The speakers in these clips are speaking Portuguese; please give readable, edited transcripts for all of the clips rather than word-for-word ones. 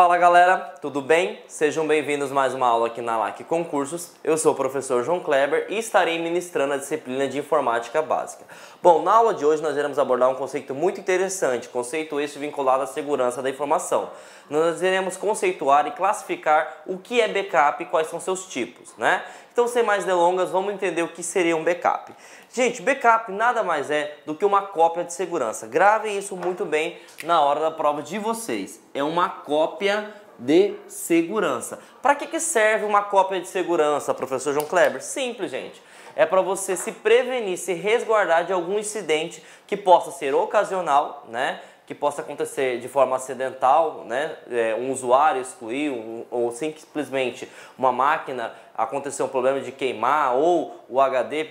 Fala galera, tudo bem? Sejam bem-vindos a mais uma aula aqui na LAC Concursos. Eu sou o professor João Kleber e estarei ministrando a disciplina de Informática Básica. Bom, na aula de hoje nós iremos abordar um conceito muito interessante, conceito este vinculado à segurança da informação. Nós iremos conceituar e classificar o que é backup e quais são seus tipos, né? Então, sem mais delongas, vamos entender o que seria um backup. Gente, backup nada mais é do que uma cópia de segurança. Gravem isso muito bem na hora da prova de vocês. É uma cópia de segurança. Para que serve uma cópia de segurança, professor João Kleber? Simples, gente. É para você se prevenir, se resguardar de algum incidente que possa ser ocasional, né? Que possa acontecer de forma acidental, né? Um usuário excluir, ou simplesmente uma máquina acontecer um problema de queimar, ou o HD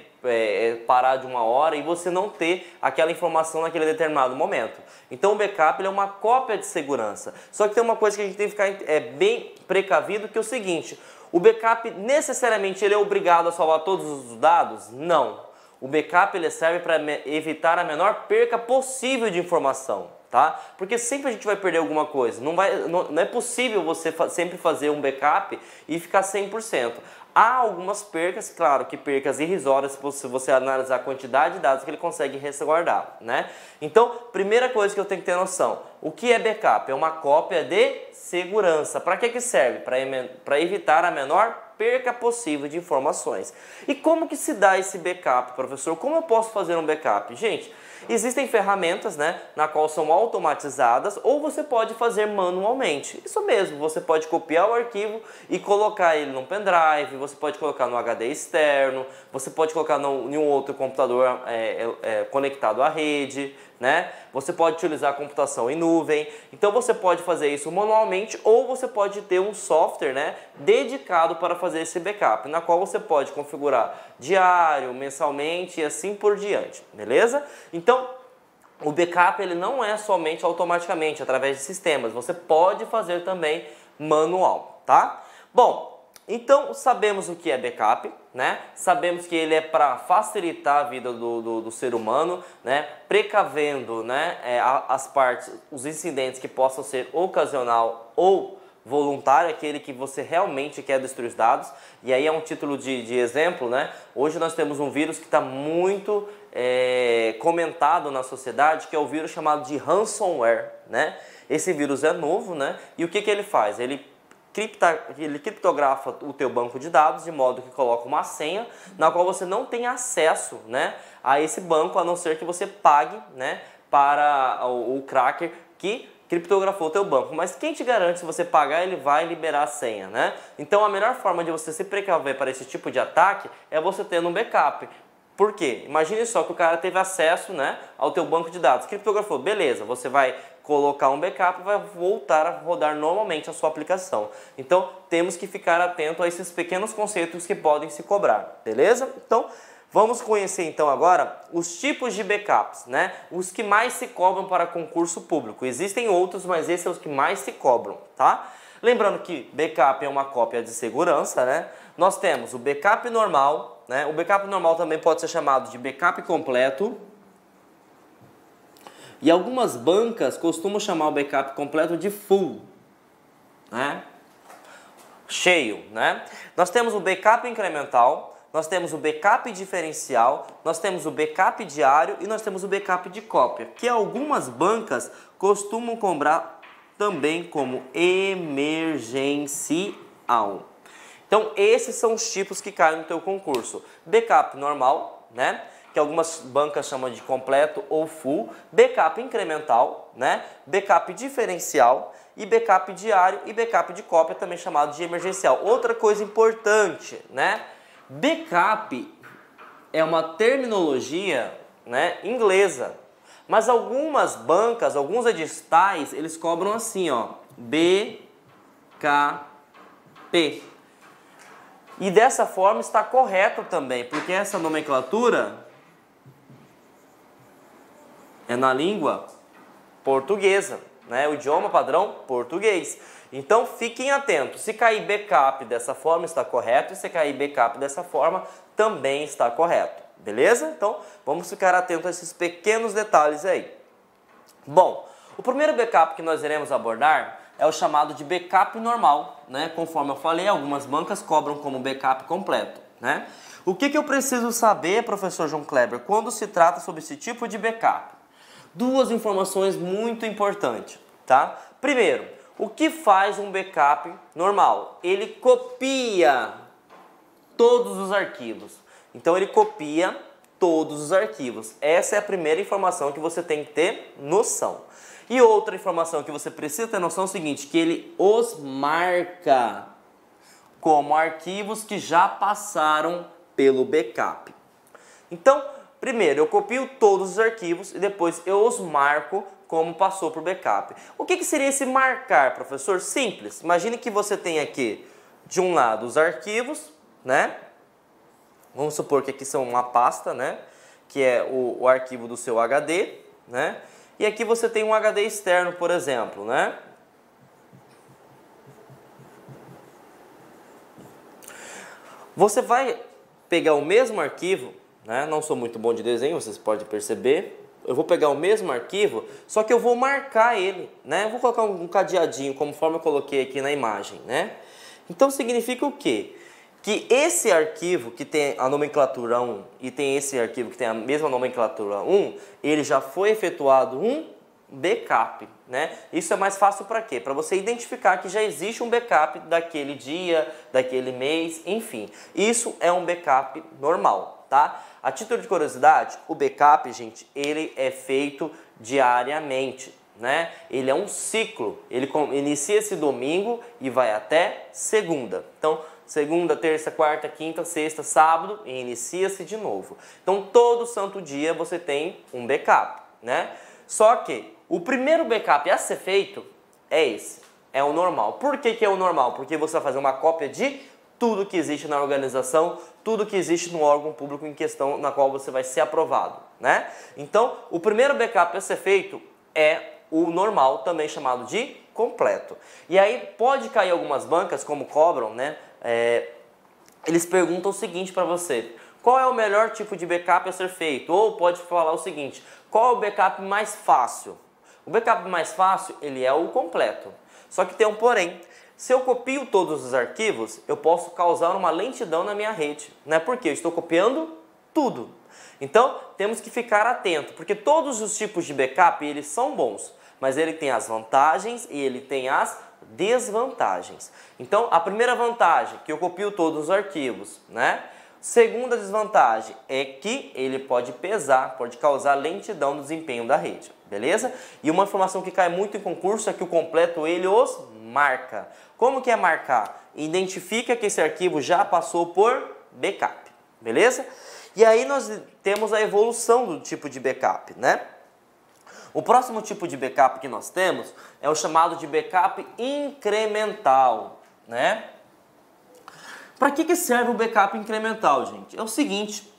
parar de uma hora e você não ter aquela informação naquele determinado momento. Então o backup ele é uma cópia de segurança. Só que tem uma coisa que a gente tem que ficar bem precavido, que é o seguinte: o backup necessariamente ele é obrigado a salvar todos os dados? Não. O backup ele serve para evitar a menor perca possível de informação. Tá? Porque sempre a gente vai perder alguma coisa. Não é possível você sempre fazer um backup e ficar 100%. Há algumas percas, claro que percas irrisórias se você analisar a quantidade de dados que ele consegue resguardar, né? Então, primeira coisa que eu tenho que ter noção: o que é backup? É uma cópia de segurança. Para que serve? Para evitar a menor perca possível de informações. E como que se dá esse backup, professor? Como eu posso fazer um backup? Gente, existem ferramentas, né, na qual são automatizadas, ou você pode fazer manualmente. Isso mesmo, você pode copiar o arquivo e colocar ele num pendrive, você pode colocar no HD externo, você pode colocar em um outro computador conectado à rede, né? Você pode utilizar a computação em nuvem. Então você pode fazer isso manualmente, ou você pode ter um software, né, dedicado para fazer esse backup, na qual você pode configurar diário, mensalmente e assim por diante, beleza? Então o backup ele não é somente automaticamente através de sistemas, você pode fazer também manual, tá? Bom, então sabemos o que é backup, né? Sabemos que ele é para facilitar a vida do ser humano, né? Precavendo, né, as partes, os incidentes que possam ser ocasional ou voluntário, aquele que você realmente quer destruir os dados. E aí é um título de exemplo, né? Hoje nós temos um vírus que está muito comentado na sociedade, que é o vírus chamado de ransomware, né? Esse vírus é novo, né? E o que ele faz? Ele criptografa o teu banco de dados de modo que coloca uma senha na qual você não tem acesso, né, a esse banco, a não ser que você pague, né, para o cracker que criptografou o teu banco. Mas quem te garante, se você pagar, ele vai liberar a senha, né? Então a melhor forma de você se precaver para esse tipo de ataque é você tendo um backup. Por quê? Imagine só que o cara teve acesso, né, ao teu banco de dados, criptografou, beleza, você vai colocar um backup e vai voltar a rodar normalmente a sua aplicação. Então temos que ficar atento a esses pequenos conceitos que podem se cobrar, beleza? Então vamos conhecer então agora os tipos de backups, né? Os que mais se cobram para concurso público. Existem outros, mas esses são os que mais se cobram, tá? Lembrando que backup é uma cópia de segurança, né? Nós temos o backup normal, né? O backup normal também pode ser chamado de backup completo. E algumas bancas costumam chamar o backup completo de full, né? Cheio, né? Nós temos o backup incremental, nós temos o backup diferencial, nós temos o backup diário e nós temos o backup de cópia, que algumas bancas costumam cobrar também como emergencial. Então esses são os tipos que caem no teu concurso: backup normal, né, que algumas bancas chamam de completo ou full, backup incremental, né, backup diferencial e backup diário e backup de cópia, também chamado de emergencial. Outra coisa importante, né, backup é uma terminologia, né, inglesa, mas algumas bancas, alguns editais, eles cobram assim, ó, BKP. E dessa forma está correto também, porque essa nomenclatura é na língua portuguesa, né? O idioma padrão português. Então fiquem atentos, se cair backup dessa forma está correto, e se cair backup dessa forma também está correto, beleza? Então vamos ficar atentos a esses pequenos detalhes aí. Bom, o primeiro backup que nós iremos abordar é o chamado de backup normal, né? Conforme eu falei, algumas bancas cobram como backup completo, né? O que eu preciso saber, professor João Kleber, quando se trata sobre esse tipo de backup? Duas informações muito importantes, tá? Primeiro, o que faz um backup normal? Ele copia todos os arquivos. Então ele copia todos os arquivos. Essa é a primeira informação que você tem que ter noção. E outra informação que você precisa ter noção é o seguinte, que ele os marca como arquivos que já passaram pelo backup. Então, primeiro eu copio todos os arquivos e depois eu os marco como passou por backup. O que seria esse marcar, professor? Simples. Imagine que você tem aqui, de um lado, os arquivos, né? Vamos supor que aqui são uma pasta, né? Que é o arquivo do seu HD, né? E aqui você tem um HD externo, por exemplo, né? Você vai pegar o mesmo arquivo, né? Não sou muito bom de desenho, vocês podem perceber. Eu vou pegar o mesmo arquivo, só que eu vou marcar ele, né? Eu vou colocar um cadeadinho, conforme eu coloquei aqui na imagem, né? Então significa o quê? Que esse arquivo que tem a nomenclatura 1 e tem esse arquivo que tem a mesma nomenclatura 1, ele já foi efetuado um backup, né? Isso é mais fácil para quê? Para você identificar que já existe um backup daquele dia, daquele mês, enfim. Isso é um backup normal, tá? A título de curiosidade, o backup, gente, ele é feito diariamente, né? Ele é um ciclo, ele inicia esse domingo e vai até segunda. Então, segunda, terça, quarta, quinta, sexta, sábado e inicia-se de novo. Então, todo santo dia você tem um backup, né? Só que o primeiro backup a ser feito é esse, é o normal. Por que é o normal? Porque você vai fazer uma cópia de tudo que existe na organização, tudo que existe no órgão público em questão na qual você vai ser aprovado, né? Então, o primeiro backup a ser feito é o normal, também chamado de completo. E aí pode cair algumas bancas, como cobram, né? Eles perguntam o seguinte para você: qual é o melhor tipo de backup a ser feito? Ou pode falar o seguinte: qual é o backup mais fácil? O backup mais fácil, ele é o completo. Só que tem um porém. Se eu copio todos os arquivos, eu posso causar uma lentidão na minha rede, né? Porque eu estou copiando tudo. Então, temos que ficar atento, porque todos os tipos de backup, eles são bons, mas ele tem as vantagens e ele tem as desvantagens. Então, a primeira vantagem, que eu copio todos os arquivos, né? Segunda desvantagem é que ele pode pesar, pode causar lentidão no desempenho da rede, beleza? E uma informação que cai muito em concurso é que o completo ele os marca. Como que é marcar? Identifica que esse arquivo já passou por backup, beleza? E aí nós temos a evolução do tipo de backup, né? O próximo tipo de backup que nós temos é o chamado de backup incremental, né? Para que serve o backup incremental, gente? É o seguinte,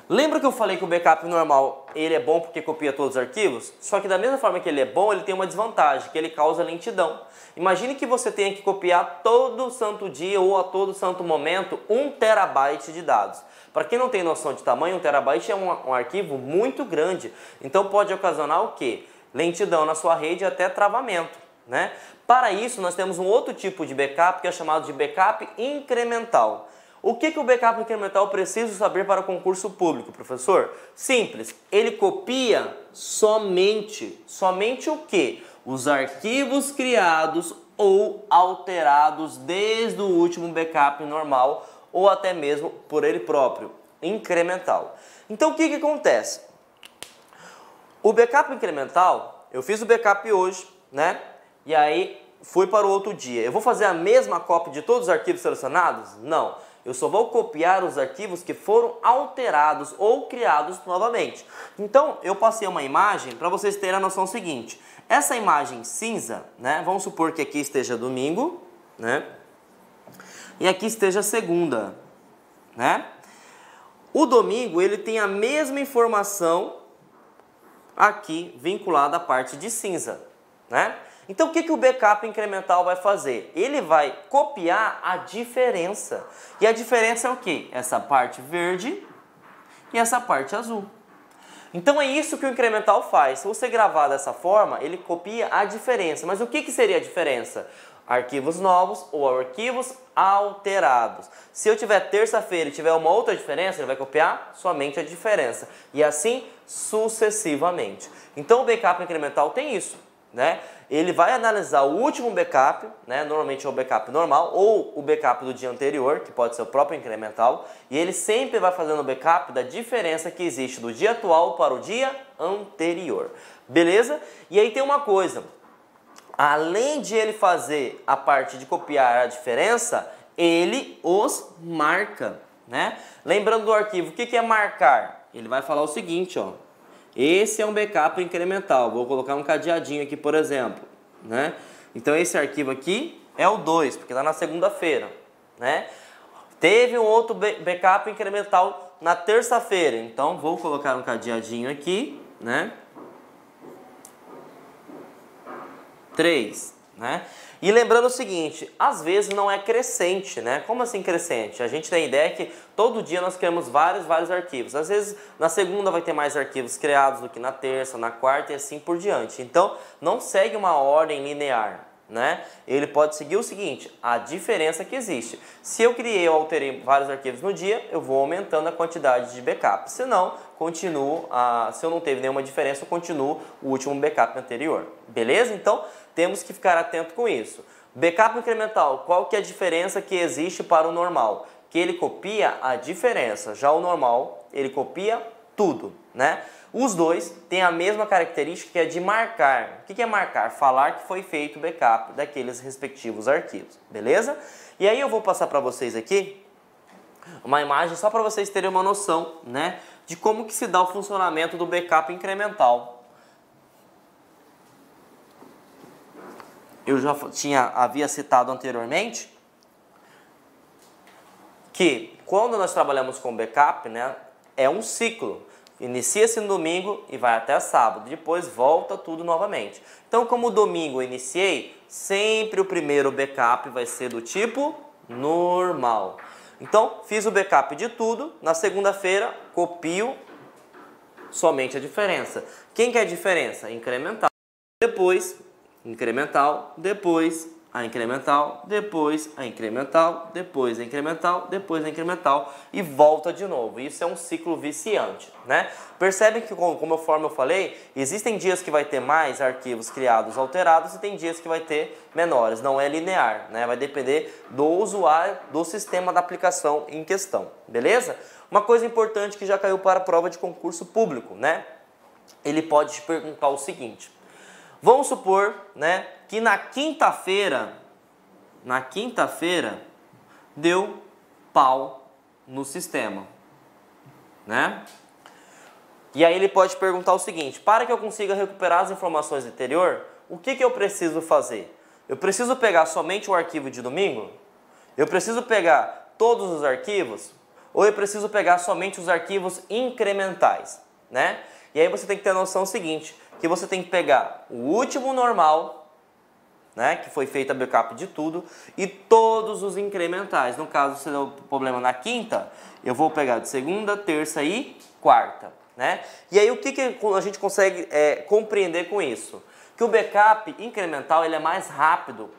lembra que eu falei que o backup normal ele é bom porque copia todos os arquivos? Só que da mesma forma que ele é bom, ele tem uma desvantagem, que ele causa lentidão. Imagine que você tenha que copiar todo santo dia ou a todo santo momento 1 terabyte de dados. Para quem não tem noção de tamanho, 1 terabyte é um arquivo muito grande. Então pode ocasionar o quê? Lentidão na sua rede e até travamento, né? Para isso, nós temos um outro tipo de backup que é chamado de backup incremental. O que o backup incremental precisa saber para o concurso público, professor? Simples, ele copia somente o quê? Os arquivos criados ou alterados desde o último backup normal ou até mesmo por ele próprio, incremental. Então o que acontece? O backup incremental, eu fiz o backup hoje, né? E aí fui para o outro dia. Eu vou fazer a mesma cópia de todos os arquivos selecionados? Não. Eu só vou copiar os arquivos que foram alterados ou criados novamente. Então, eu passei uma imagem para vocês terem a noção seguinte. Essa imagem cinza, né? Vamos supor que aqui esteja domingo, né? E aqui esteja segunda, né? O domingo, ele tem a mesma informação aqui vinculada à parte de cinza, né? Então, o que o backup incremental vai fazer? Ele vai copiar a diferença. E a diferença é o quê? Essa parte verde e essa parte azul. Então é isso que o incremental faz. Se você gravar dessa forma, ele copia a diferença. Mas o que seria a diferença? Arquivos novos ou arquivos alterados. Se eu tiver terça-feira e tiver uma outra diferença, ele vai copiar somente a diferença. E assim sucessivamente. Então o backup incremental tem isso, né? Ele vai analisar o último backup, né? Normalmente é o backup normal ou o backup do dia anterior, que pode ser o próprio incremental, e ele sempre vai fazendo o backup da diferença que existe do dia atual para o dia anterior. Beleza? E aí tem uma coisa, além de ele fazer a parte de copiar a diferença, ele os marca, né? Lembrando do arquivo, o que é marcar? Ele vai falar o seguinte, ó. Esse é um backup incremental. Vou colocar um cadeadinho aqui, por exemplo, né? Então esse arquivo aqui é o 2, porque está na segunda-feira, né? Teve um outro backup incremental na terça-feira. Então vou colocar um cadeadinho aqui, né? 3, né? E lembrando o seguinte, às vezes não é crescente, né? Como assim crescente? A gente tem a ideia que todo dia nós criamos vários arquivos. Às vezes na segunda vai ter mais arquivos criados do que na terça, na quarta e assim por diante. Então não segue uma ordem linear, né? Ele pode seguir o seguinte, a diferença que existe. Se eu criei ou alterei vários arquivos no dia, eu vou aumentando a quantidade de backup. Se não, se eu não teve nenhuma diferença, eu continuo o último backup anterior. Beleza? Então temos que ficar atento com isso. Backup incremental, qual que é a diferença que existe para o normal? Que ele copia a diferença. Já o normal, ele copia tudo, né? Os dois têm a mesma característica que é de marcar. O que é marcar? Falar que foi feito o backup daqueles respectivos arquivos, beleza? E aí eu vou passar para vocês aqui uma imagem só para vocês terem uma noção, né, de como que se dá o funcionamento do backup incremental. Eu já havia citado anteriormente que quando nós trabalhamos com backup, né, é um ciclo. Inicia-se no domingo e vai até sábado, depois volta tudo novamente. Então, como domingo eu iniciei, sempre o primeiro backup vai ser do tipo normal. Então, fiz o backup de tudo, na segunda-feira copio somente a diferença. Quem quer a diferença? Incremental. Depois, incremental, depois a incremental, depois a incremental, depois a incremental, depois a incremental e volta de novo. Isso é um ciclo viciante, né? Percebe que, conforme eu falei, existem dias que vai ter mais arquivos criados alterados e tem dias que vai ter menores. Não é linear, né? Vai depender do usuário, do sistema da aplicação em questão, beleza? Uma coisa importante que já caiu para a prova de concurso público, né? Ele pode te perguntar o seguinte: vamos supor, né, que na quinta-feira deu pau no sistema, né? E aí ele pode perguntar o seguinte: para que eu consiga recuperar as informações anterior, o que eu preciso fazer? Eu preciso pegar somente o arquivo de domingo? Eu preciso pegar todos os arquivos? Ou eu preciso pegar somente os arquivos incrementais, né? E aí você tem que ter a noção seguinte, que você tem que pegar o último normal, né, que foi feita backup de tudo, e todos os incrementais. No caso, se der o problema na quinta, eu vou pegar de segunda, terça e quarta, né? E aí o que a gente consegue compreender com isso? Que o backup incremental ele é mais rápido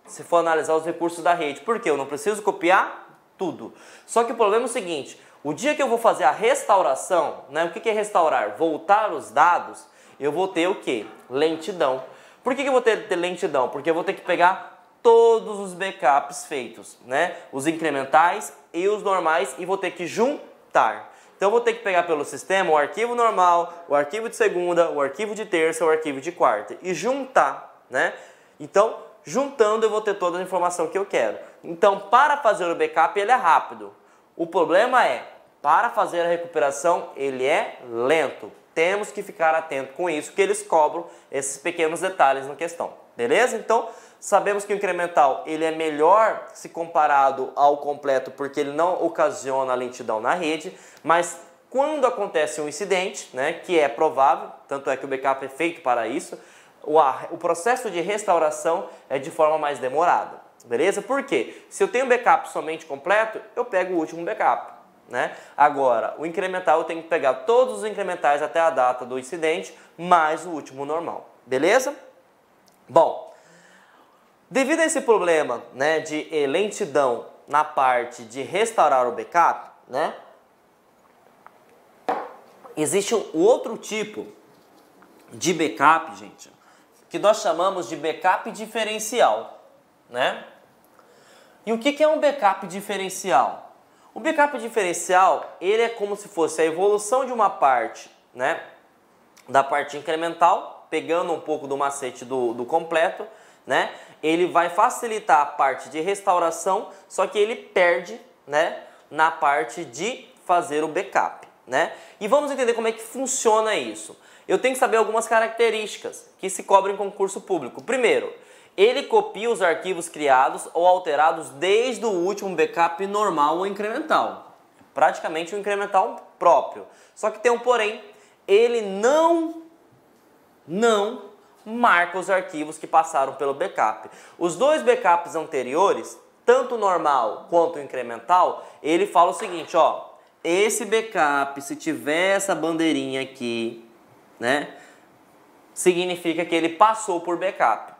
se for analisar os recursos da rede. Por quê? Eu não preciso copiar tudo. Só que o problema é o seguinte: o dia que eu vou fazer a restauração, né, o que é restaurar? Voltar os dados, eu vou ter o quê? Lentidão. Por que eu vou ter lentidão? Porque eu vou ter que pegar todos os backups feitos, né? Os incrementais e os normais, e vou ter que juntar. Então eu vou ter que pegar pelo sistema o arquivo normal, o arquivo de segunda, o arquivo de terça, o arquivo de quarta e juntar, né? Então, juntando eu vou ter toda a informação que eu quero. Então, para fazer o backup ele é rápido. O problema é, para fazer a recuperação ele é lento. Temos que ficar atento com isso, que eles cobram esses pequenos detalhes na questão. Beleza? Então, sabemos que o incremental ele é melhor se comparado ao completo, porque ele não ocasiona lentidão na rede, mas quando acontece um incidente, né, que é provável, tanto é que o backup é feito para isso, o processo de restauração é de forma mais demorada. Beleza? Por quê? Se eu tenho backup somente completo, eu pego o último backup. né? Agora, o incremental eu tenho que pegar todos os incrementais até a data do incidente, mais o último normal, beleza? Bom, devido a esse problema, né, de lentidão na parte de restaurar o backup, né, existe um outro tipo de backup, gente, que nós chamamos de backup diferencial, né? E o que é um backup diferencial? O backup diferencial, ele é como se fosse a evolução de uma parte, né, da parte incremental, pegando um pouco do macete do completo, né? Ele vai facilitar a parte de restauração, só que ele perde, né, na parte de fazer o backup, né? E vamos entender como é que funciona isso. Eu tenho que saber algumas características que se cobrem em concurso público. Primeiro, ele copia os arquivos criados ou alterados desde o último backup normal ou incremental. Praticamente um incremental próprio. Só que tem um porém, ele não marca os arquivos que passaram pelo backup. Os dois backups anteriores, tanto o normal quanto o incremental, ele fala o seguinte, ó, esse backup, se tiver essa bandeirinha aqui, né, significa que ele passou por backup,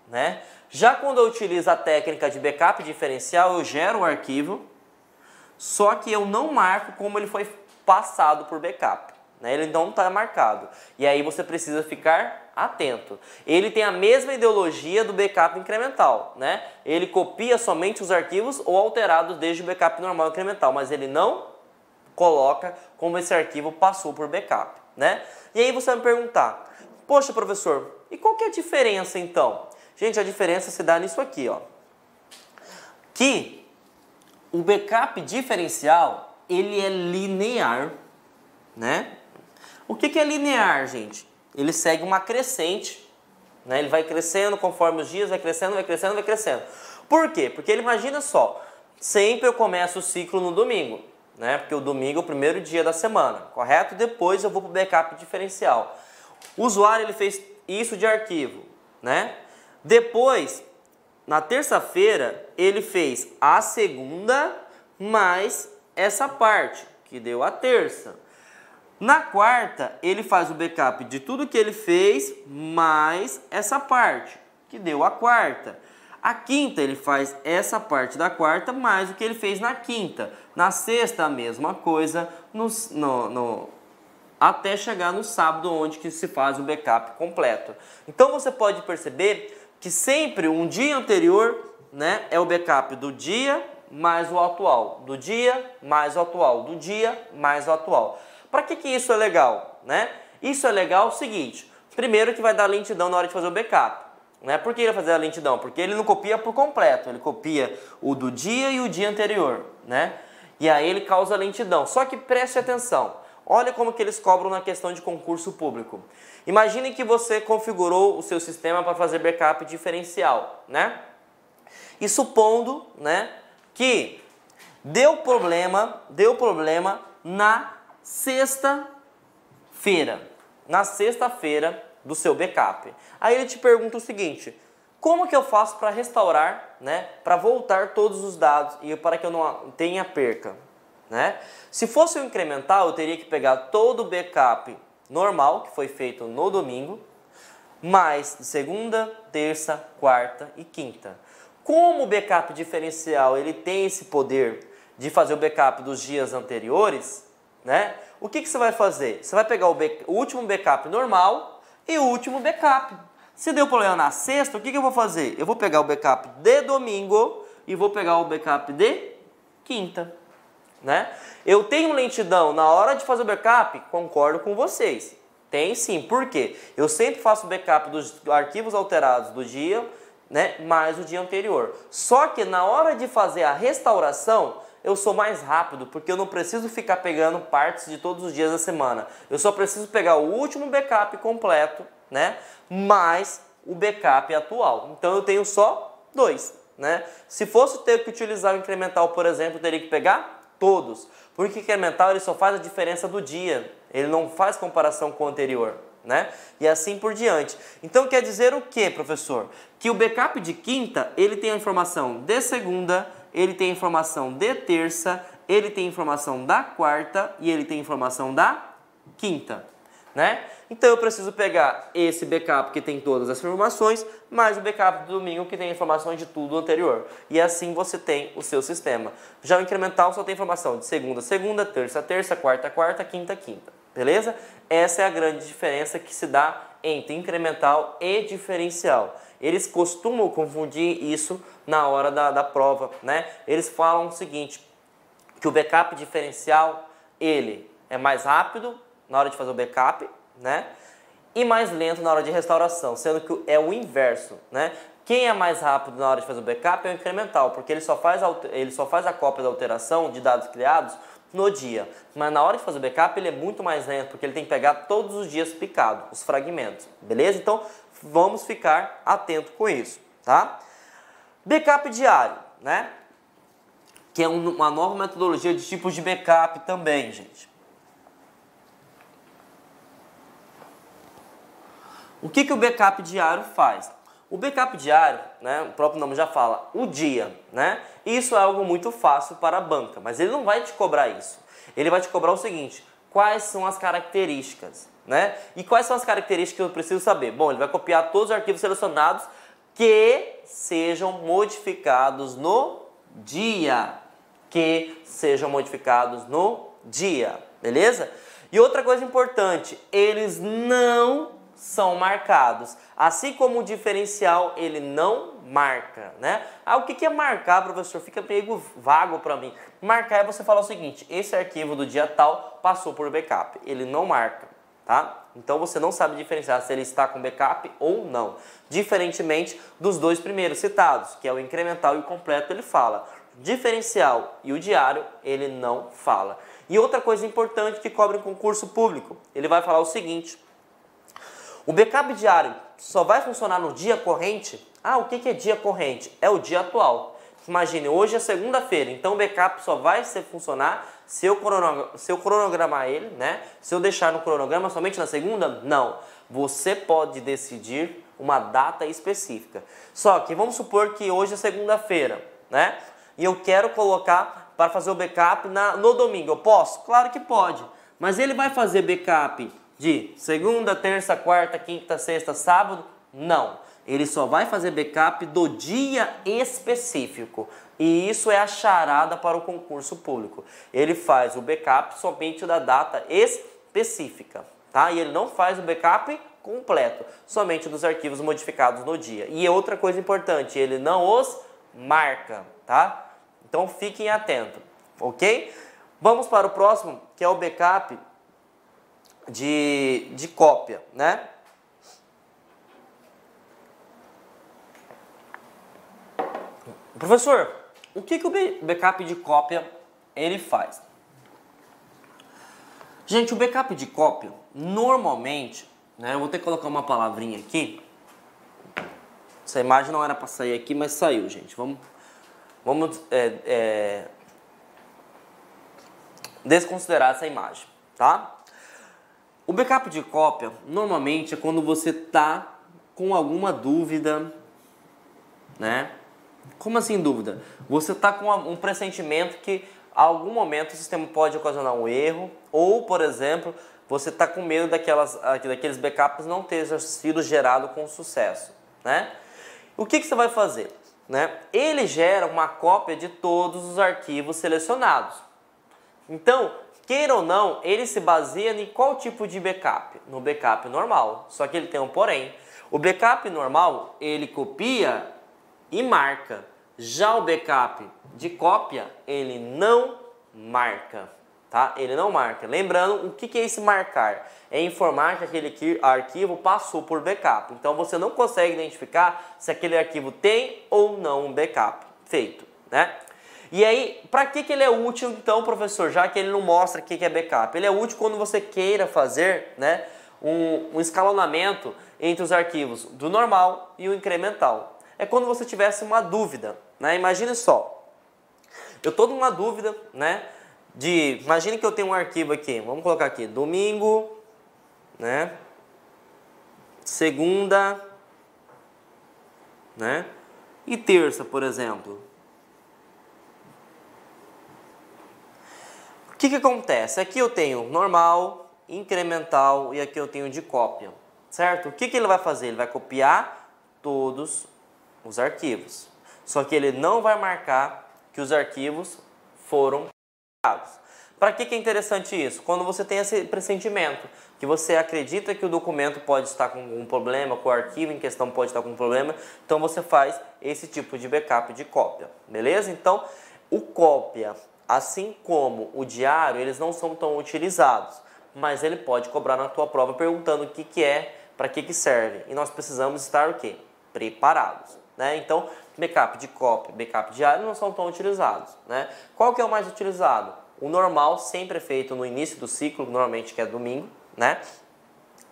né? Já quando eu utilizo a técnica de backup diferencial, eu gero o arquivo, só que eu não marco como ele foi passado por backup, né? Ele não está marcado. E aí você precisa ficar atento. Ele tem a mesma ideologia do backup incremental, né? Ele copia somente os arquivos ou alterados desde o backup normal incremental, mas ele não coloca como esse arquivo passou por backup, né? E aí você vai me perguntar, poxa professor, e qual que é a diferença então? Gente, a diferença se dá nisso aqui, ó. Que o backup diferencial, ele é linear, né? O que é linear, gente? Ele segue uma crescente, né? Ele vai crescendo conforme os dias, vai crescendo, vai crescendo, vai crescendo. Por quê? Porque ele imagina só, sempre eu começo o ciclo no domingo, né? Porque o domingo é o primeiro dia da semana, correto? Depois eu vou para o backup diferencial. O usuário ele fez isso de arquivo, né? Depois, na terça-feira, ele fez a segunda mais essa parte, que deu a terça. Na quarta, ele faz o backup de tudo que ele fez mais essa parte, que deu a quarta. A quinta, ele faz essa parte da quarta mais o que ele fez na quinta. Na sexta, a mesma coisa, até chegar no sábado, onde que se faz o backup completo. Então você pode perceber que sempre um dia anterior, né, é o backup do dia mais o atual, do dia mais o atual, do dia mais o atual. Para que isso é legal, né? Isso é legal o seguinte, primeiro que vai dar lentidão na hora de fazer o backup, né? Por que ele vai fazer a lentidão? Porque ele não copia por completo, ele copia o do dia e o dia anterior, né? E aí ele causa lentidão. Só que preste atenção, olha como que eles cobram na questão de concurso público. Imagine que você configurou o seu sistema para fazer backup diferencial, né? E supondo, né, que deu problema na sexta-feira, do seu backup. Aí ele te pergunta o seguinte, como que eu faço para restaurar, né, para voltar todos os dados e para que eu não tenha perca, né? Se fosse um incremental, eu teria que pegar todo o backup normal, que foi feito no domingo, mais segunda, terça, quarta e quinta. Como o backup diferencial ele tem esse poder de fazer o backup dos dias anteriores, né? O que você vai fazer? Você vai pegar o último backup normal e o último backup. Se deu problema na sexta, o que eu vou fazer? Eu vou pegar o backup de domingo e vou pegar o backup de quinta, né? Eu tenho lentidão na hora de fazer o backup? Concordo com vocês. Tem sim. Por quê? Eu sempre faço backup dos arquivos alterados do dia, né, mais o dia anterior. Só que na hora de fazer a restauração, eu sou mais rápido, porque eu não preciso ficar pegando partes de todos os dias da semana. Eu só preciso pegar o último backup completo, né, mais o backup atual. Então eu tenho só dois, né? Se fosse ter que utilizar o incremental, por exemplo, eu teria que pegar todos. Porque o incremental ele só faz a diferença do dia. Ele não faz comparação com o anterior, né? E assim por diante. Então quer dizer o que, professor? Que o backup de quinta, ele tem a informação de segunda, ele tem a informação de terça ele tem informação da quarta e ele tem informação da quinta, né? Então eu preciso pegar esse backup que tem todas as informações, mais o backup do domingo que tem informações de tudo anterior. E assim você tem o seu sistema. Já o incremental só tem informação de segunda, segunda, terça, terça, quarta, quarta, quinta, quinta. Beleza? Essa é a grande diferença que se dá entre incremental e diferencial. Eles costumam confundir isso na hora da prova, né? Eles falam o seguinte, que o backup diferencial, ele é mais rápido na hora de fazer o backup, né? E mais lento na hora de restauração, sendo que é o inverso, né? Quem é mais rápido na hora de fazer o backup é o incremental, porque ele só faz a cópia da alteração de dados criados no dia. Mas na hora de fazer o backup ele é muito mais lento, porque ele tem que pegar todos os dias picado, os fragmentos, beleza? Então vamos ficar atento com isso, tá? Backup diário, né? Que é uma nova metodologia de tipos de backup também, gente. O que o backup diário faz? O backup diário, né, o próprio nome já fala, o dia, né? Isso é algo muito fácil para a banca, mas ele não vai te cobrar isso. Ele vai te cobrar o seguinte, quais são as características, né? E quais são as características que eu preciso saber? Bom, ele vai copiar todos os arquivos selecionados que sejam modificados no dia. Que sejam modificados no dia, beleza? E outra coisa importante, eles não são marcados. Assim como o diferencial, ele não marca, né? Ah, o que é marcar, professor? Fica meio vago para mim. Marcar é você falar o seguinte, esse arquivo do dia tal passou por backup. Ele não marca, tá? Então você não sabe diferenciar se ele está com backup ou não. Diferentemente dos dois primeiros citados, que é o incremental e o completo, ele fala. Diferencial e o diário, ele não fala. E outra coisa importante que cobra em concurso público, ele vai falar o seguinte, o backup diário só vai funcionar no dia corrente? Ah, o que é dia corrente? É o dia atual. Imagine, hoje é segunda-feira, então o backup só vai funcionar se eu cronogramar ele, né? Se eu deixar no cronograma somente na segunda? Não. Você pode decidir uma data específica. Só que vamos supor que hoje é segunda-feira, né? E eu quero colocar para fazer o backup no domingo. Eu posso? Claro que pode. Mas ele vai fazer backup de segunda, terça, quarta, quinta, sexta, sábado? Não. Ele só vai fazer backup do dia específico. E isso é a charada para o concurso público. Ele faz o backup somente da data específica, tá? E ele não faz o backup completo, somente dos arquivos modificados no dia. E outra coisa importante, ele não os marca, tá? Então fiquem atentos, ok? Vamos para o próximo, que é o backup de cópia, né? Professor, o que o backup de cópia ele faz? Gente, o backup de cópia, normalmente, né, eu vou ter que colocar uma palavrinha aqui. Essa imagem não era para sair aqui, mas saiu, gente. Vamos desconsiderar essa imagem, tá? O backup de cópia, normalmente, é quando você tá com alguma dúvida, né? Como assim dúvida? Você tá com um pressentimento que a algum momento o sistema pode ocasionar um erro, ou, por exemplo, você tá com medo daqueles backups não terem sido gerados com sucesso, né? O que você vai fazer? Né? Ele gera uma cópia de todos os arquivos selecionados. Então, queira ou não, ele se baseia em qual tipo de backup? No backup normal, só que ele tem um porém. O backup normal, ele copia e marca. Já o backup de cópia, ele não marca, tá? Ele não marca. Lembrando, o que é esse marcar? É informar que aquele arquivo passou por backup. Então você não consegue identificar se aquele arquivo tem ou não um backup feito, né? E aí, para que ele é útil então, professor? Já que ele não mostra o que é backup. Ele é útil quando você queira fazer, né, um escalonamento entre os arquivos do normal e o incremental. É quando você tivesse uma dúvida, né? Imagine só, eu estou numa dúvida, né? Imagine que eu tenho um arquivo aqui, vamos colocar aqui, domingo, né? Segunda, né? E terça, por exemplo. O que acontece? Aqui eu tenho normal, incremental e aqui eu tenho de cópia, certo? O que ele vai fazer? Ele vai copiar todos os arquivos, só que ele não vai marcar que os arquivos foram copiados. Para que é interessante isso? Quando você tem esse pressentimento, que você acredita que o documento pode estar com um problema, que o arquivo em questão pode estar com um problema, então você faz esse tipo de backup de cópia, beleza? Então, o cópia, assim como o diário, eles não são tão utilizados, mas ele pode cobrar na tua prova perguntando o que é, para que serve. E nós precisamos estar o quê? Preparados, né? Então, backup de cópia, backup diário não são tão utilizados, né? Qual que é o mais utilizado? O normal sempre é feito no início do ciclo, normalmente que é domingo, né?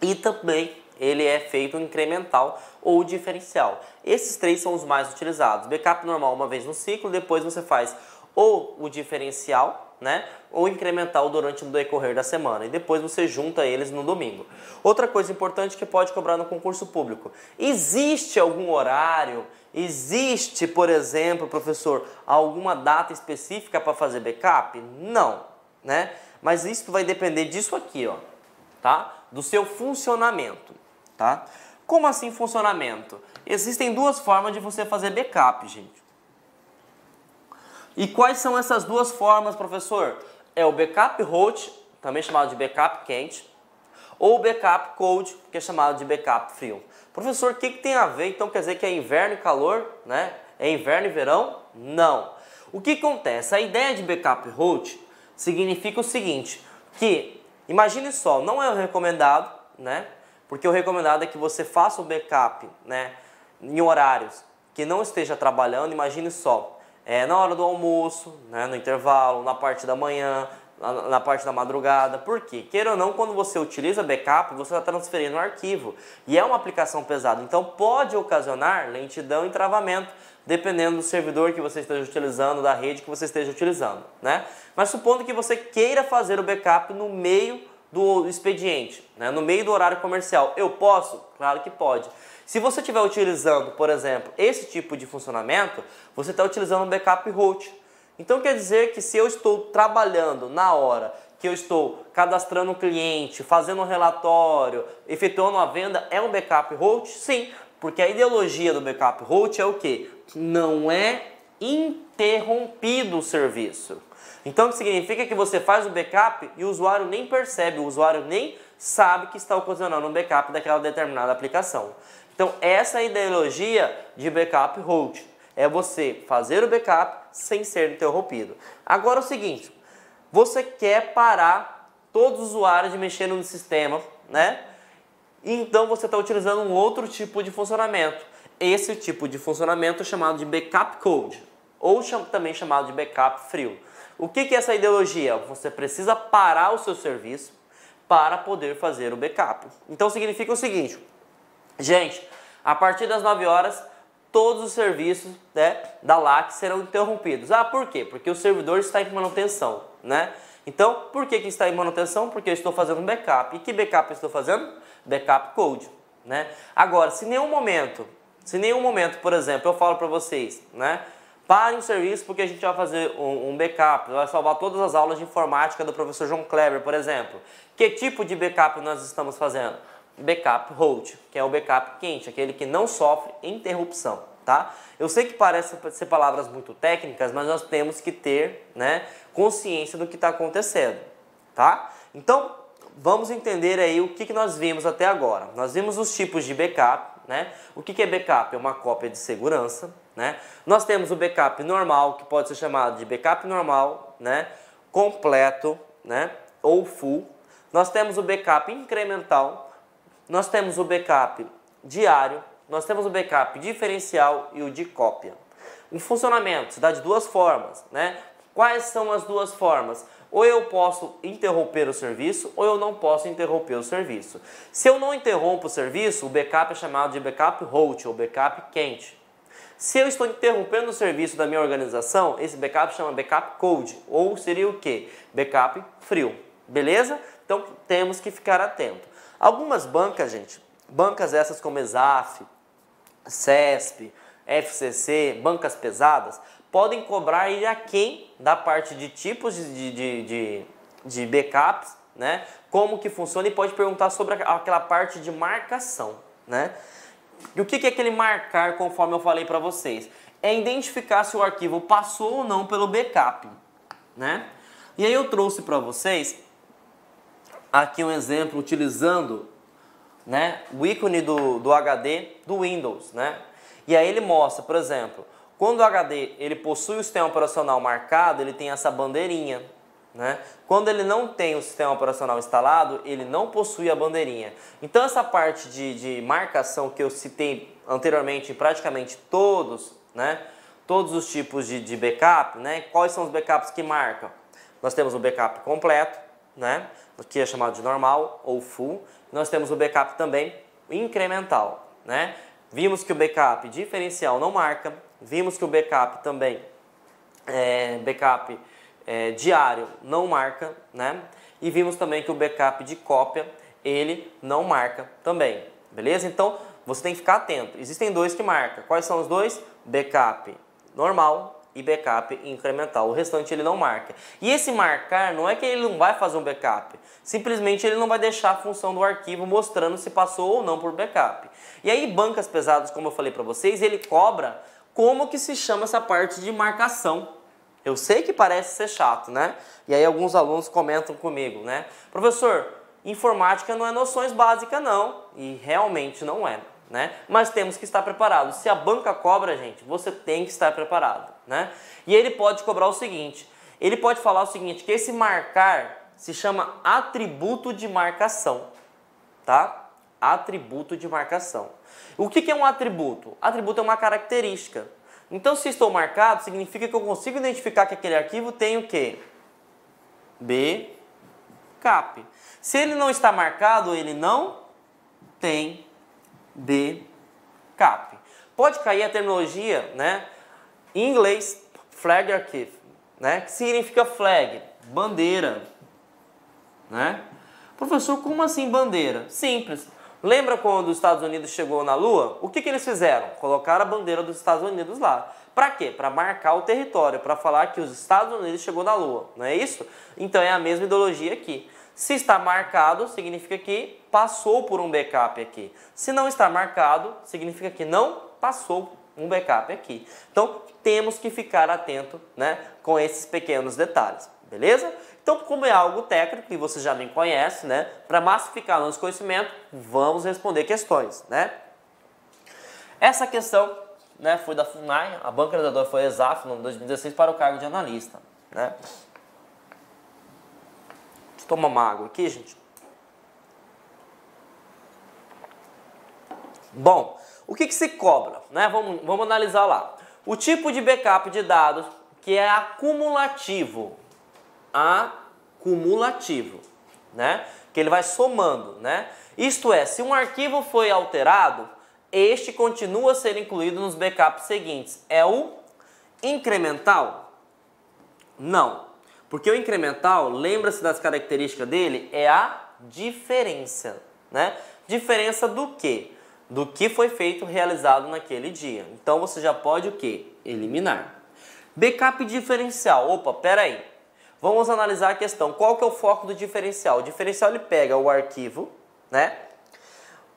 E também ele é feito incremental ou diferencial. Esses três são os mais utilizados. Backup normal uma vez no ciclo, depois você faz ou o diferencial, né? Ou incremental durante o decorrer da semana. E depois você junta eles no domingo. Outra coisa importante que pode cobrar no concurso público. Existe algum horário? Existe, por exemplo, professor, alguma data específica para fazer backup? Não, né? Mas isso vai depender disso aqui, ó, tá? Do seu funcionamento, tá? Como assim funcionamento? Existem duas formas de você fazer backup, gente. E quais são essas duas formas, professor? É o backup hot, também chamado de backup quente, ou o backup cold, que é chamado de backup frio. Professor, o que tem a ver? Então quer dizer que é inverno e calor, né? É inverno e verão? Não. O que acontece? A ideia de backup hot significa o seguinte, que, imagine só, não é o recomendado, né? Porque o recomendado é que você faça o backup, né, em horários que não esteja trabalhando. Imagine só, na hora do almoço, né, no intervalo, na parte da manhã, na parte da madrugada. Por quê? Queira ou não, quando você utiliza backup, você está transferindo um arquivo. E é uma aplicação pesada. Então pode ocasionar lentidão e travamento, dependendo do servidor que você esteja utilizando, da rede que você esteja utilizando, né? Mas supondo que você queira fazer o backup no meio do expediente, né, no meio do horário comercial. Eu posso? Claro que pode. Se você estiver utilizando, por exemplo, esse tipo de funcionamento, você está utilizando um backup hot. Então quer dizer que se eu estou trabalhando na hora que eu estou cadastrando um cliente, fazendo um relatório, efetuando uma venda, é um backup hot? Sim, porque a ideologia do backup hot é o quê? Não é interrompido o serviço. Então, o que significa que você faz o backup e o usuário nem percebe, o usuário nem sabe que está ocasionando um backup daquela determinada aplicação. Então, essa é a ideologia de backup hot. É você fazer o backup sem ser interrompido. Agora é o seguinte, você quer parar todos os usuários de mexer no sistema, né? Então, você está utilizando um outro tipo de funcionamento. Esse tipo de funcionamento é chamado de backup cold, ou também chamado de backup frio. O que é essa ideologia? Você precisa parar o seu serviço para poder fazer o backup. Então significa o seguinte, gente, a partir das 9 horas, todos os serviços, né, da LAC serão interrompidos. Ah, por quê? Porque o servidor está em manutenção, né? Então, por que está em manutenção? Porque eu estou fazendo um backup. E que backup eu estou fazendo? Backup cold, né? Agora, se em nenhum momento, por exemplo, eu falo para vocês, né, parem o serviço porque a gente vai fazer um backup, vai salvar todas as aulas de informática do professor João Kleber, por exemplo. Que tipo de backup nós estamos fazendo? Backup hot, que é o backup quente, aquele que não sofre interrupção, tá? Eu sei que parece ser palavras muito técnicas, mas nós temos que ter, né, consciência do que está acontecendo, tá? Então, vamos entender aí o que nós vimos até agora. Nós vimos os tipos de backup, né? O que é backup? É uma cópia de segurança, né? Nós temos o backup normal, que pode ser chamado de backup normal, né, completo, né, ou full. Nós temos o backup incremental, nós temos o backup diário, nós temos o backup diferencial e o de cópia. O funcionamento se dá de duas formas, né? Quais são as duas formas? Ou eu posso interromper o serviço, ou eu não posso interromper o serviço. Se eu não interrompo o serviço, o backup é chamado de backup hot, ou backup quente. Se eu estou interrompendo o serviço da minha organização, esse backup chama backup cold, ou seria o quê? Backup frio, beleza? Então temos que ficar atento. Algumas bancas, gente, bancas essas como ESAF, CESP, FCC, bancas pesadas, podem cobrar ir aquém da parte de tipos de backups, né? Como que funciona e pode perguntar sobre aquela parte de marcação, né? E o que é aquele marcar, conforme eu falei para vocês? É identificar se o arquivo passou ou não pelo backup, né? E aí eu trouxe para vocês aqui um exemplo utilizando, né, o ícone do HD do Windows, né? E aí ele mostra, por exemplo, quando o HD ele possui o sistema operacional marcado, ele tem essa bandeirinha, né? Quando ele não tem o sistema operacional instalado, ele não possui a bandeirinha. Então essa parte de marcação que eu citei anteriormente em praticamente todos, né, todos os tipos de backup, né? Quais são os backups que marcam? Nós temos o backup completo, né, que é chamado de normal ou full. Nós temos o backup também incremental, né? Vimos que o backup diferencial não marca, vimos que o backup também diário não marca, né? E vimos também que o backup de cópia ele não marca também, beleza? Então você tem que ficar atento. Existem dois que marcam. Quais são os dois? Backup normal e backup incremental. O restante ele não marca. E esse marcar não é que ele não vai fazer um backup. Simplesmente ele não vai deixar a função do arquivo mostrando se passou ou não por backup. E aí bancas pesadas, como eu falei para vocês, ele cobra como que se chama essa parte de marcação. Eu sei que parece ser chato, né? E aí alguns alunos comentam comigo, né? Professor, informática não é noções básicas não. E realmente não é, né? Mas temos que estar preparados. Se a banca cobra, gente, você tem que estar preparado, né? E ele pode cobrar o seguinte, ele pode falar o seguinte, que esse marcar se chama atributo de marcação, tá? Atributo de marcação. O que é um atributo? Atributo é uma característica. Então, se estou marcado, significa que eu consigo identificar que aquele arquivo tem o quê? Backup. Se ele não está marcado, ele não tem backup. Pode cair a terminologia, né? Em inglês, flag archive, né? Que significa flag, bandeira, né? Professor, como assim bandeira? Simples. Lembra quando os Estados Unidos chegou na Lua? O que eles fizeram? Colocaram a bandeira dos Estados Unidos lá. Para quê? Para marcar o território, para falar que os Estados Unidos chegou na Lua, não é isso? Então é a mesma ideologia aqui. Se está marcado, significa que passou por um backup aqui. Se não está marcado, significa que não passou um backup aqui. Então temos que ficar atento, né, com esses pequenos detalhes, beleza? Então, como é algo técnico e você já me conhece, né, para massificar nosso conhecimento, vamos responder questões, né? Essa questão, né, foi da FUNAI, a banca gradadora foi a ESAF no 2016 para o cargo de analista, né? Deixa eu tomar uma água aqui, gente. Bom, o que se cobra, né? Vamos analisar lá. O tipo de backup de dados que é acumulativo, né? Que ele vai somando, né? Isto é, se um arquivo foi alterado, este continua a ser incluído nos backups seguintes. É o incremental? Não. Porque o incremental, lembra-se das características dele, é a diferença, né? Diferença do quê? Do que foi feito, realizado naquele dia. Então você já pode o quê? Eliminar. Backup diferencial. Opa, pera aí. Vamos analisar a questão. Qual que é o foco do diferencial? O diferencial ele pega o arquivo, né,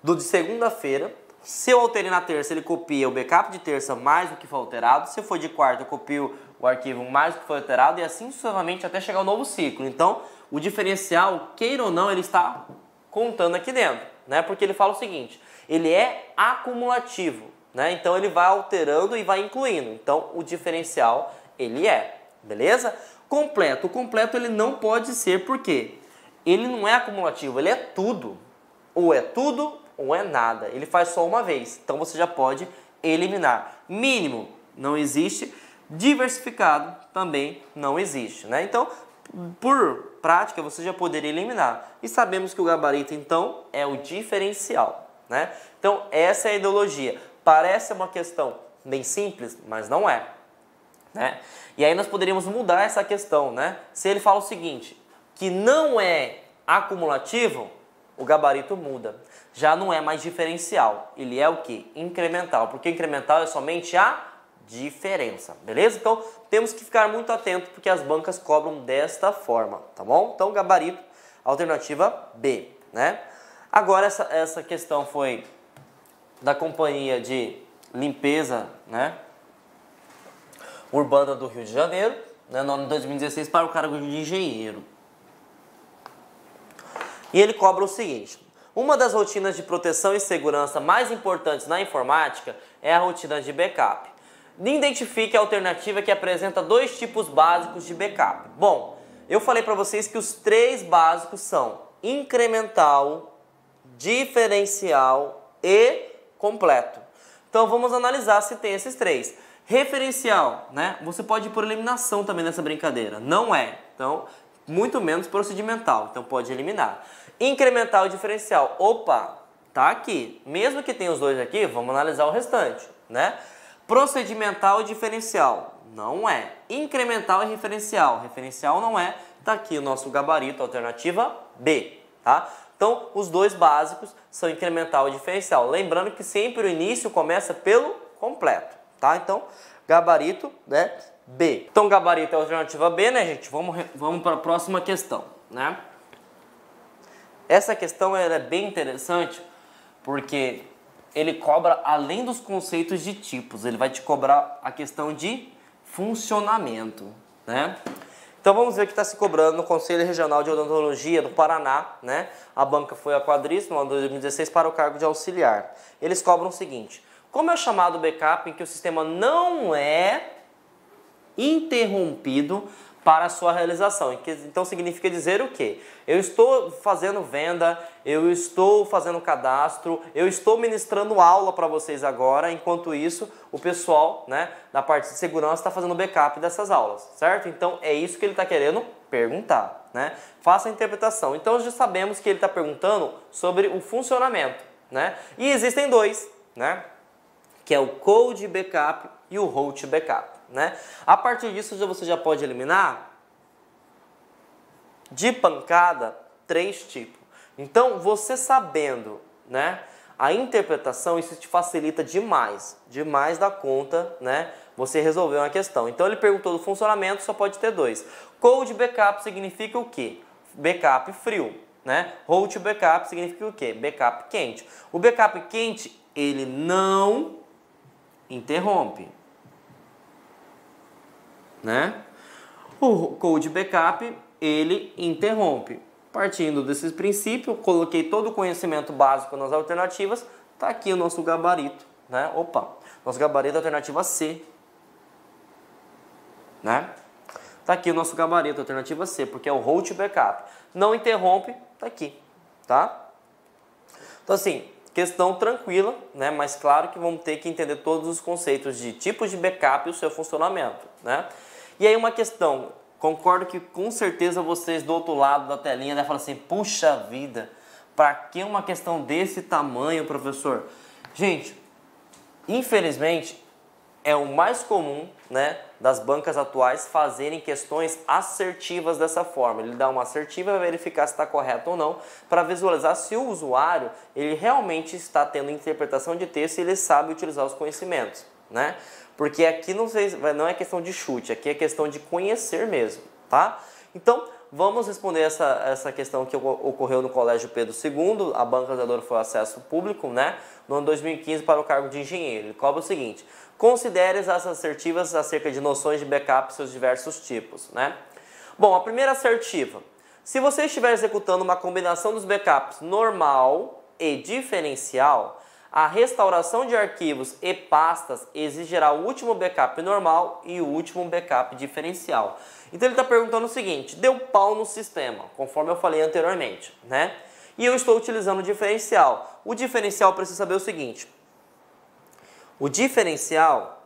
de segunda-feira. Se eu alterei na terça, ele copia o backup de terça mais o que foi alterado. Se for de quarta, eu copio o arquivo mais o que foi alterado e assim sucessivamente até chegar ao novo ciclo. Então, o diferencial, queira ou não, ele está contando aqui dentro, né? Porque ele fala o seguinte, ele é acumulativo, né? Então, ele vai alterando e vai incluindo. Então, o diferencial, ele é, beleza? Completo. O completo ele não pode ser, por quê? Ele não é acumulativo, ele é tudo. Ou é tudo ou é nada. Ele faz só uma vez. Então você já pode eliminar. Mínimo não existe. Diversificado também não existe, né? Então, por prática, você já poderia eliminar. E sabemos que o gabarito, então, é o diferencial, né? Então, essa é a ideologia. Parece uma questão bem simples, mas não é, né? E aí nós poderíamos mudar essa questão, né? Se ele fala o seguinte, que não é acumulativo, o gabarito muda. Já não é mais diferencial. Ele é o quê? Incremental. Porque incremental é somente a diferença, beleza? Então, temos que ficar muito atento porque as bancas cobram desta forma, tá bom? Então, gabarito, alternativa B, né? Agora, essa questão foi da Companhia de Limpeza, né, Urbana do Rio de Janeiro, né, no ano de 2016, para o cargo de engenheiro. E ele cobra o seguinte: uma das rotinas de proteção e segurança mais importantes na informática é a rotina de backup. Identifique a alternativa que apresenta dois tipos básicos de backup. Bom, eu falei para vocês que os três básicos são incremental, diferencial e completo. Então vamos analisar se tem esses três. Referencial, né? Você pode ir por eliminação também nessa brincadeira. Não é. Então, muito menos procedimental. Então pode eliminar. Incremental e diferencial. Opa, tá aqui. Mesmo que tenha os dois aqui, vamos analisar o restante, né? Procedimental e diferencial. Não é. Incremental e referencial. Referencial não é. Tá aqui o nosso gabarito, alternativa B, tá? Então, os dois básicos são incremental e diferencial. Lembrando que sempre o início começa pelo completo, tá? Então, gabarito, né, B. Então, gabarito é a alternativa B, né, gente? Vamos para a próxima questão, né? Essa questão ela é bem interessante porque ele cobra, além dos conceitos de tipos, ele vai te cobrar a questão de funcionamento, né? Então vamos ver o que está se cobrando no Conselho Regional de Odontologia do Paraná, né? A banca foi a Quadris no ano de 2016 para o cargo de auxiliar. Eles cobram o seguinte: como é chamado o backup em que o sistema não é interrompido para a sua realização? Então significa dizer o quê? Eu estou fazendo venda, eu estou fazendo cadastro, eu estou ministrando aula para vocês agora, enquanto isso o pessoal, né, da parte de segurança está fazendo backup dessas aulas, certo? Então é isso que ele está querendo perguntar, né? Faça a interpretação. Então já sabemos que ele está perguntando sobre o funcionamento, né? E existem dois, né? Que é o Cold Backup e o Hot Backup, né? A partir disso você já pode eliminar de pancada 3 tipos. Então, você sabendo, né, a interpretação, isso te facilita demais da conta, né, você resolver uma questão. Então, ele perguntou do funcionamento, só pode ter 2. Cold Backup significa o quê? Backup frio, né? Hot Backup significa o quê? Backup quente. O backup quente, ele não interrompe, né? O Cold Backup, ele interrompe. Partindo desses princípios, coloquei todo o conhecimento básico nas alternativas, tá aqui o nosso gabarito, né? Opa, nosso gabarito é a alternativa C, né? Tá aqui o nosso gabarito, alternativa C, porque é o Hot Backup. Não interrompe, tá aqui, tá? Então assim, questão tranquila, né? Mas claro que vamos ter que entender todos os conceitos de tipos de backup e o seu funcionamento, né? E aí uma questão, concordo que com certeza vocês do outro lado da telinha devem falar assim: puxa vida, para que uma questão desse tamanho, professor? Gente, infelizmente é o mais comum, né, das bancas atuais fazerem questões assertivas dessa forma. Ele dá uma assertiva e vai verificar se está correto ou não, para visualizar se o usuário ele realmente está tendo interpretação de texto e ele sabe utilizar os conhecimentos, né? Porque aqui não é questão de chute, aqui é questão de conhecer mesmo, tá? Então, vamos responder essa questão que ocorreu no Colégio Pedro II, a banca dadora foi acesso público, né? No ano 2015 para o cargo de engenheiro. Ele cobra o seguinte: considere as assertivas acerca de noções de backup e seus diversos tipos, né? Bom, a primeira assertiva: se você estiver executando uma combinação dos backups normal e diferencial, a restauração de arquivos e pastas exigirá o último backup normal e o último backup diferencial. Então ele está perguntando o seguinte: deu pau no sistema, conforme eu falei anteriormente, né? E eu estou utilizando o diferencial. O diferencial precisa saber o seguinte: o diferencial,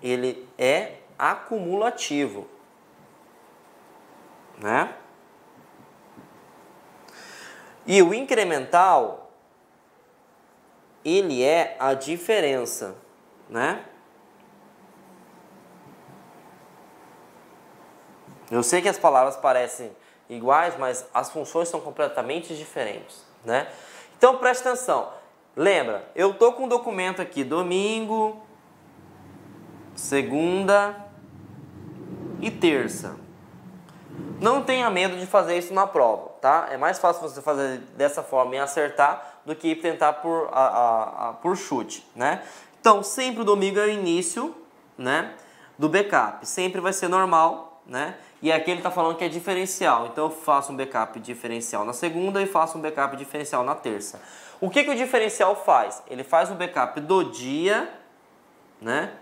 ele é acumulativo, né? E o incremental, ele é a diferença, né? Eu sei que as palavras parecem iguais, mas as funções são completamente diferentes, né? Então preste atenção. Lembra, eu tô com um documento aqui, domingo, segunda e terça. Não tenha medo de fazer isso na prova, tá? É mais fácil você fazer dessa forma e acertar do que tentar por chute, né? Então, sempre o domingo é o início, né, do backup. Sempre vai ser normal, né? E aqui ele está falando que é diferencial. Então, eu faço um backup diferencial na segunda e faço um backup diferencial na terça. O que o diferencial faz? Ele faz o backup do dia, né,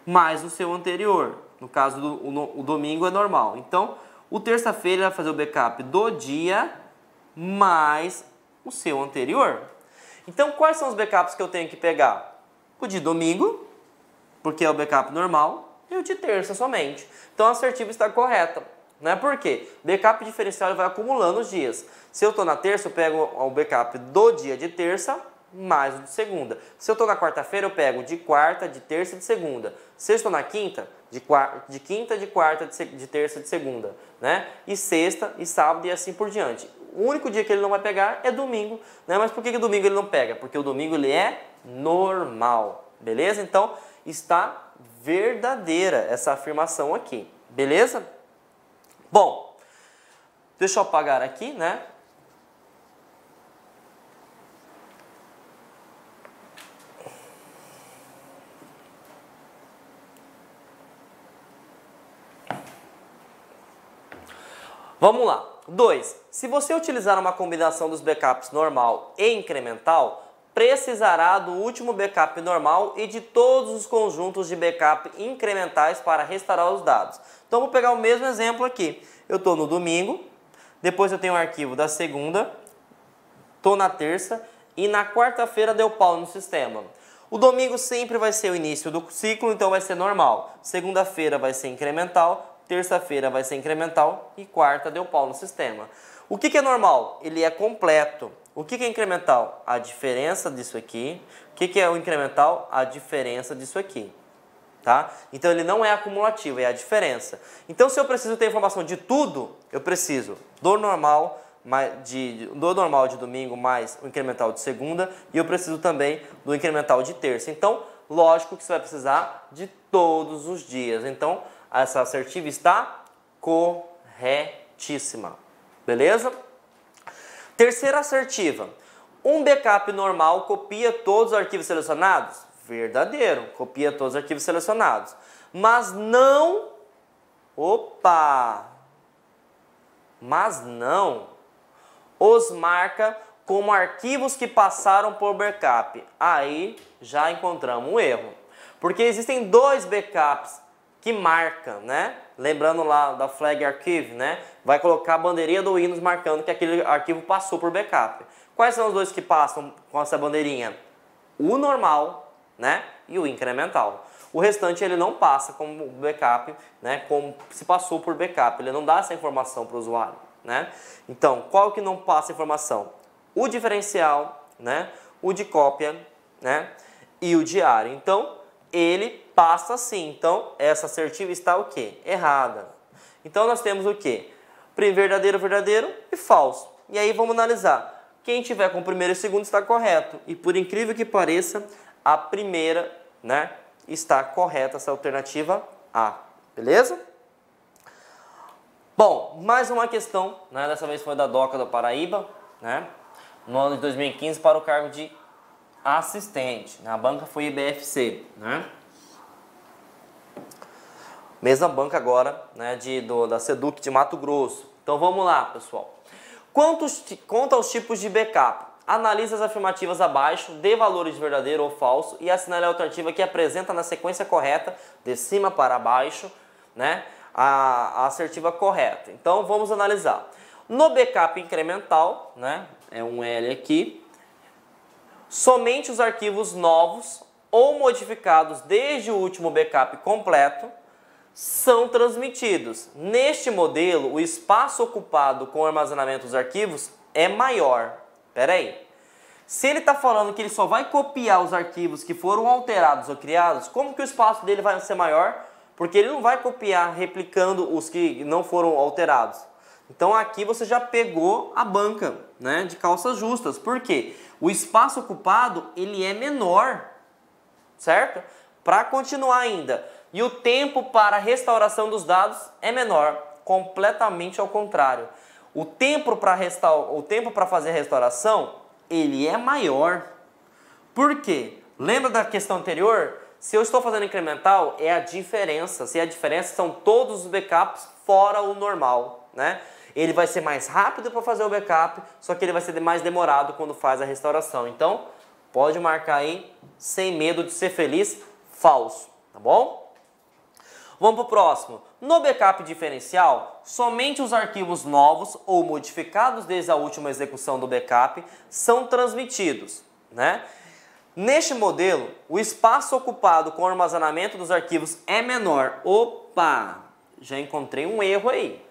mais o seu anterior. No caso, o domingo é normal. Então, o terça-feira vai fazer o backup do dia mais o seu anterior. Então, quais são os backups que eu tenho que pegar? O de domingo, porque é o backup normal, e o de terça somente. Então, a assertiva está correta. Né? Por quê? Backup diferencial ele vai acumulando os dias. Se eu estou na terça, eu pego o backup do dia de terça mais o de segunda. Se eu estou na quarta-feira, eu pego de quarta, de terça e de segunda. Se eu estou na quinta, de quinta, de quarta, de terça e de segunda. Né? E sexta, e sábado e assim por diante. O único dia que ele não vai pegar é domingo. Né? Mas por que domingo ele não pega? Porque o domingo ele é normal. Beleza? Então, está verdadeira essa afirmação aqui. Beleza? Bom, deixa eu apagar aqui, né? Vamos lá. 2. Se você utilizar uma combinação dos backups normal e incremental, precisará do último backup normal e de todos os conjuntos de backup incrementais para restaurar os dados. Então, vou pegar o mesmo exemplo aqui. Eu estou no domingo, depois eu tenho o arquivo da segunda, estou na terça e na quarta-feira deu pau no sistema. O domingo sempre vai ser o início do ciclo, então vai ser normal. Segunda-feira vai ser incremental, terça-feira vai ser incremental e quarta deu pau no sistema. O que é normal? Ele é completo. O que é incremental? A diferença disso aqui. O que é o incremental? A diferença disso aqui. Tá? Então ele não é acumulativo, é a diferença. Então se eu preciso ter informação de tudo, eu preciso do normal de domingo mais o incremental de segunda e eu preciso também do incremental de terça. Então, lógico que você vai precisar de todos os dias. Então, essa assertiva está corretíssima. Beleza? Terceira assertiva. Um backup normal copia todos os arquivos selecionados? Verdadeiro, copia todos os arquivos selecionados. Mas não... Mas não os marca como arquivos que passaram por backup. Aí já encontramos um erro. Porque existem dois backups que marcam, né? Lembrando lá da flag archive, né? Vai colocar a bandeirinha do Windows marcando que aquele arquivo passou por backup. Quais são os dois que passam com essa bandeirinha? O normal, né? E o incremental. O restante ele não passa como backup, né? Como se passou por backup. Ele não dá essa informação para o usuário, né? Então, qual que não passa informação? O diferencial, né? O de cópia, né? E o diário. Então, ele passa sim. Então, essa assertiva está o quê? Errada. Então, nós temos o quê? Verdadeiro, verdadeiro e falso. E aí, vamos analisar. Quem tiver com o primeiro e segundo está correto. E por incrível que pareça, a primeira, né, está correta, essa alternativa A. Beleza? Bom, mais uma questão, né? Dessa vez foi da DOCA do Paraíba, né? No ano de 2015 para o cargo de assistente. A banca foi IBFC, né? Mesma banca agora, né, da Seduc de Mato Grosso. Então vamos lá, pessoal. Quanto aos tipos de backup, analise as afirmativas abaixo, dê valores de verdadeiro ou falso e assinale a alternativa que apresenta na sequência correta, de cima para baixo, né, a assertiva correta. Então vamos analisar. No backup incremental, né, é um L aqui, somente os arquivos novos ou modificados desde o último backup completo são transmitidos. Neste modelo, o espaço ocupado com o armazenamento dos arquivos é maior. Espera aí. Se ele está falando que ele só vai copiar os arquivos que foram alterados ou criados, como que o espaço dele vai ser maior? Porque ele não vai copiar replicando os que não foram alterados. Então aqui você já pegou a banca, né, de calças justas. Por quê? O espaço ocupado ele é menor, certo? Para continuar ainda, E o tempo para restauração dos dados é menor, completamente ao contrário. O tempo para fazer a restauração, ele é maior. Por quê? Lembra da questão anterior? Se eu estou fazendo incremental, é a diferença. Se a diferença são todos os backups fora o normal, né? Ele vai ser mais rápido para fazer o backup, só que ele vai ser mais demorado quando faz a restauração. Então, pode marcar aí, sem medo de ser feliz, falso, tá bom? Vamos para o próximo. No backup diferencial, somente os arquivos novos ou modificados desde a última execução do backup são transmitidos, né? Neste modelo, o espaço ocupado com o armazenamento dos arquivos é menor. Opa! Já encontrei um erro aí,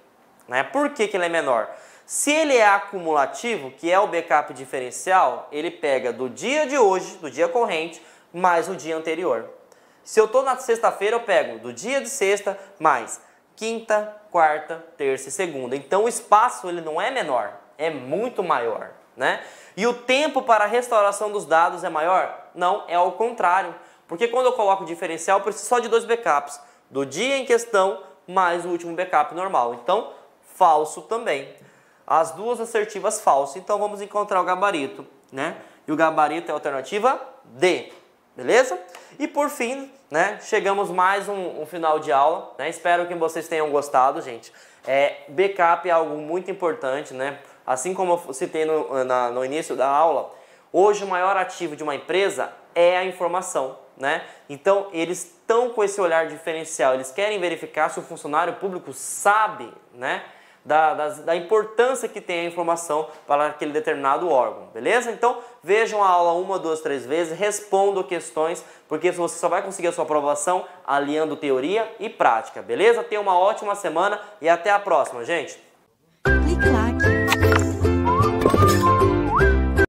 né? Por que ele é menor? Se ele é acumulativo, que é o backup diferencial, ele pega do dia de hoje, do dia corrente, mais o dia anterior. Se eu estou na sexta-feira, eu pego do dia de sexta mais quinta, quarta, terça e segunda. Então o espaço ele não é menor, é muito maior, né? E o tempo para a restauração dos dados é maior? Não, é ao contrário. Porque quando eu coloco o diferencial, eu preciso só de 2 backups. Do dia em questão, mais o último backup normal. Então, falso também. As duas assertivas falso. Então, vamos encontrar o gabarito, né? E o gabarito é a alternativa D. Beleza? E por fim, né, chegamos mais um final de aula, né? Espero que vocês tenham gostado, gente. Backup é algo muito importante, né? Assim como eu citei no início da aula, hoje o maior ativo de uma empresa é a informação, né? Então eles estão com esse olhar diferencial, eles querem verificar se o funcionário público sabe, né, da importância que tem a informação para aquele determinado órgão, beleza? Então vejam a aula 1, 2, 3 vezes, respondam questões, porque você só vai conseguir a sua aprovação aliando teoria e prática, beleza? Tenha uma ótima semana e até a próxima, gente!